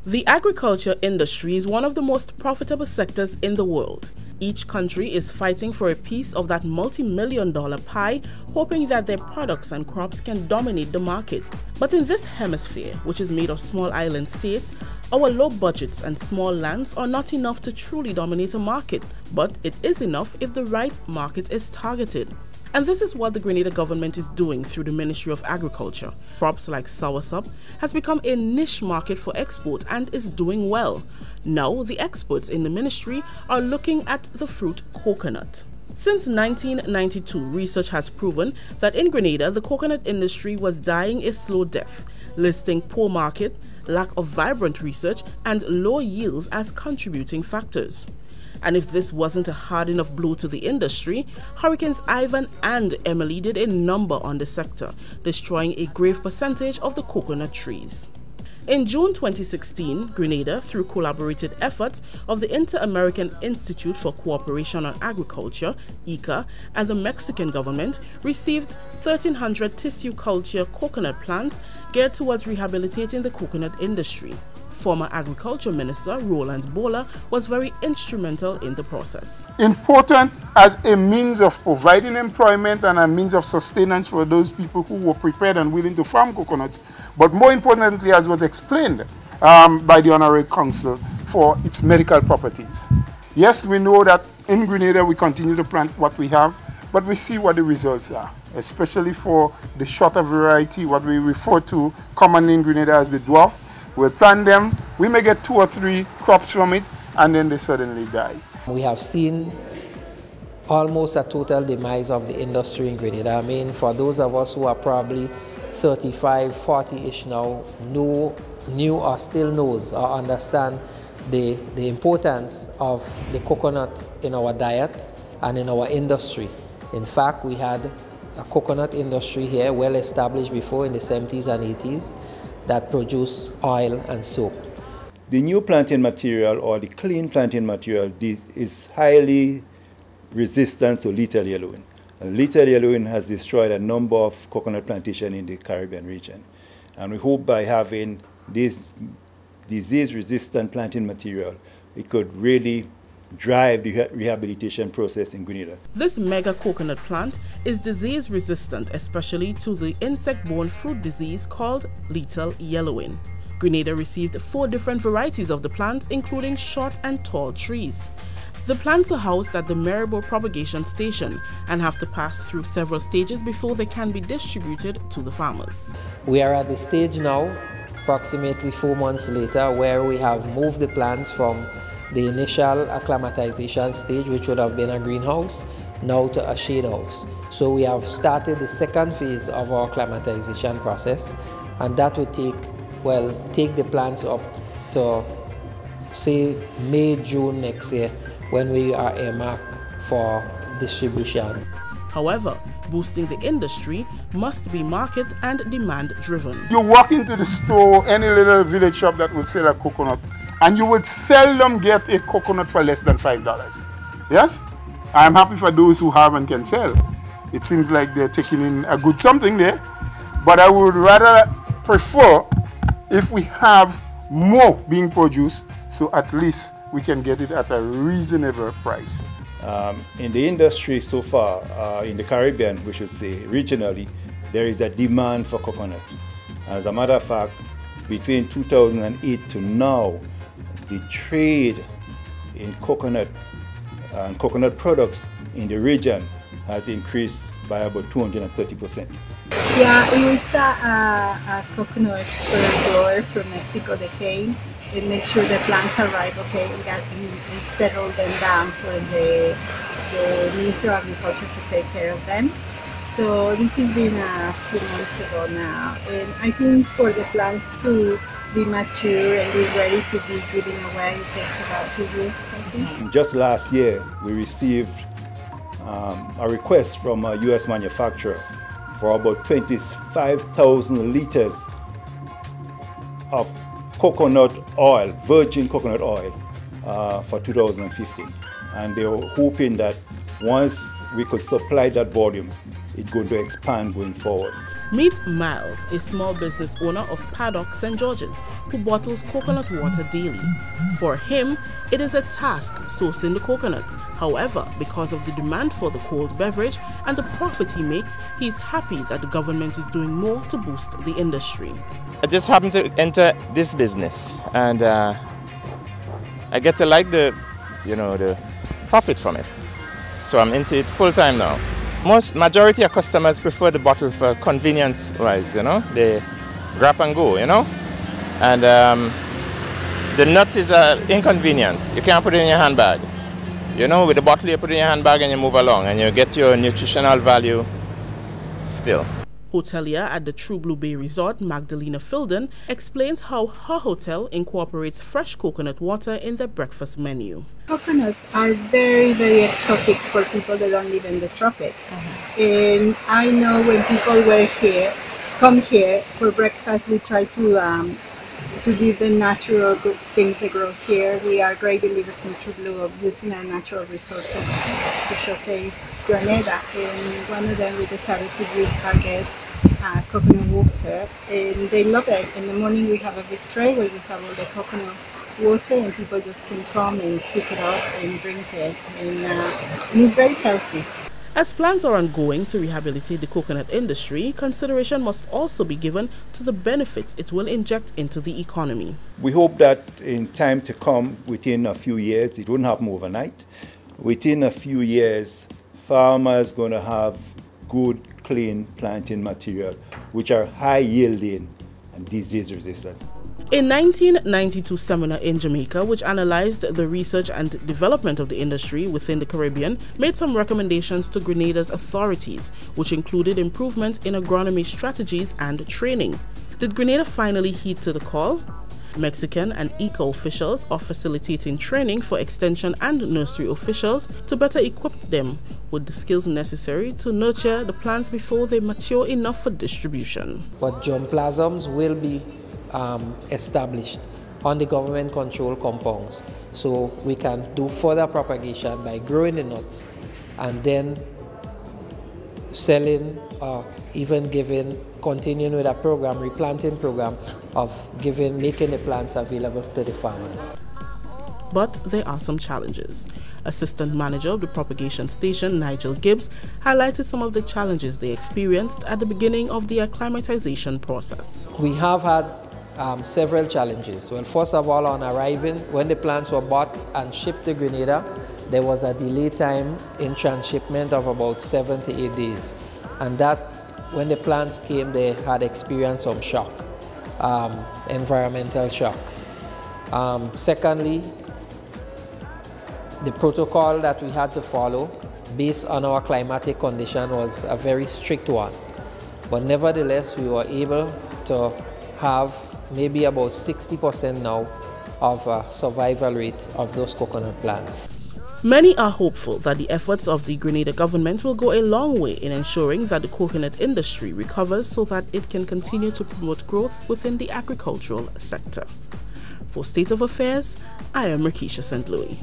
The agriculture industry is one of the most profitable sectors in the world. Each country is fighting for a piece of that multi-million-dollar pie, hoping that their products and crops can dominate the market. But in this hemisphere, which is made of small island states, our low budgets and small lands are not enough to truly dominate a market, but it is enough if the right market is targeted. And this is what the Grenada government is doing through the Ministry of Agriculture. Crops like soursop has become a niche market for export and is doing well. Now, the experts in the ministry are looking at the fruit coconut. Since 1992, research has proven that in Grenada, the coconut industry was dying a slow death, listing poor market, lack of vibrant research, and low yields as contributing factors. And if this wasn't a hard enough blow to the industry, Hurricanes Ivan and Emily did a number on the sector, destroying a grave percentage of the coconut trees. In June 2016, Grenada, through collaborated efforts of the Inter-American Institute for Cooperation on Agriculture, ICA, and the Mexican government, received 1,300 tissue culture coconut plants geared towards rehabilitating the coconut industry. Former Agriculture Minister Roland Bola was very instrumental in the process. Important as a means of providing employment and a means of sustenance for those people who were prepared and willing to farm coconuts, but more importantly, as was explained by the Honorary Council, for its medical properties. Yes, we know that in Grenada we continue to plant what we have, but we see what the results are, especially for the shorter variety, what we refer to commonly in Grenada as the dwarfs. We'll plant them, we may get 2 or 3 crops from it, and then they suddenly die. We have seen almost a total demise of the industry in Grenada. I mean, for those of us who are probably 35, 40-ish now, knew or still knows or understand the importance of the coconut in our diet and in our industry. In fact, we had a coconut industry here well established before in the 70s and 80s. That produce oil and soap. The new planting material or the clean planting material is highly resistant to lethal yellowing. Lethal yellowing has destroyed a number of coconut plantations in the Caribbean region. And we hope by having this disease-resistant planting material, it could really drive the rehabilitation process in Grenada. This mega coconut plant is disease resistant, especially to the insect-borne fruit disease called lethal yellowing. Grenada received 4 different varieties of the plants, including short and tall trees. The plants are housed at the Maribor Propagation Station and have to pass through several stages before they can be distributed to the farmers. We are at the stage now, approximately 4 months later, where we have moved the plants from the initial acclimatization stage, which would have been a greenhouse, now to a shade house. So we have started the second phase of our acclimatization process, and that would take the plants up to, say, May, June next year, when we are earmarked for distribution. However, boosting the industry must be market and demand driven. You walk into the store, any little village shop that would sell a coconut, and you would seldom get a coconut for less than $5. Yes? I'm happy for those who have and can sell. It seems like they're taking in a good something there, but I would rather prefer if we have more being produced, so at least we can get it at a reasonable price. In the industry so far, in the Caribbean, we should say, regionally, there is a demand for coconut. As a matter of fact, between 2008 to now, the trade in coconut and coconut products in the region has increased by about 230%. Yeah, we use a coconut spur grower from Mexico that came and make sure the plants are ripe, okay, and settle them down for the Ministry of Agriculture to take care of them. So this has been a few months ago now, and I think for the plants to be mature and be ready to be given away, it takes about 2 years, I think. Just last year, we received a request from a U.S. manufacturer for about 25,000 liters of coconut oil, virgin coconut oil, for 2015. And they were hoping that once we could supply that volume, it's going to expand going forward. Meet Miles, a small business owner of Paddock, St. George's, who bottles coconut water daily. For him, it is a task sourcing the coconuts. However, because of the demand for the cold beverage and the profit he makes, he's happy that the government is doing more to boost the industry. I just happened to enter this business, and I get to like the profit from it. So I'm into it full time now. Majority of customers prefer the bottle for convenience-wise, they grab and go, and the nut is inconvenient. You can't put it in your handbag. With the bottle you put it in your handbag and you move along and you get your nutritional value still. Hotelier at the True Blue Bay Resort, Magdalena Filden, explains how her hotel incorporates fresh coconut water in their breakfast menu. Coconuts are very, very exotic for people that don't live in the tropics. And I know when people come here for breakfast, we try to give them natural things that grow here. We are great believers in True Blue of using our natural resources to showcase Grenada. And one of them we decided to give our guests coconut water, and they love it. In the morning we have a big tray where we have all the coconut water, and people just can come and pick it up and drink it, and it's very healthy. As plans are ongoing to rehabilitate the coconut industry, consideration must also be given to the benefits it will inject into the economy. We hope that in time to come, within a few years, it wouldn't happen overnight. Within a few years, farmers going to have good, clean planting material, which are high yielding and disease resistant. A 1992 seminar in Jamaica, which analyzed the research and development of the industry within the Caribbean, made some recommendations to Grenada's authorities, which included improvement in agronomy strategies and training. Did Grenada finally heed to the call? Mexican and ECA officials are facilitating training for extension and nursery officials to better equip them with the skills necessary to nurture the plants before they mature enough for distribution. But germplasms will be established on the government control compounds, so we can do further propagation by growing the nuts and then selling or even continuing with a program, replanting program of making the plants available to the farmers. But there are some challenges. Assistant Manager of the Propagation Station, Nigel Gibbs, highlighted some of the challenges they experienced at the beginning of the acclimatization process. We have had several challenges. Well, first of all, on arriving, when the plants were bought and shipped to Grenada, there was a delay time in transshipment of about 7 to 8 days. And that, when the plants came, they had experienced some shock, environmental shock. Secondly, the protocol that we had to follow based on our climatic condition was a very strict one. But nevertheless, we were able to have maybe about 60% now of survival rate of those coconut plants. Many are hopeful that the efforts of the Grenada government will go a long way in ensuring that the coconut industry recovers so that it can continue to promote growth within the agricultural sector. For State of Affairs, I am Rakisha St. Louis.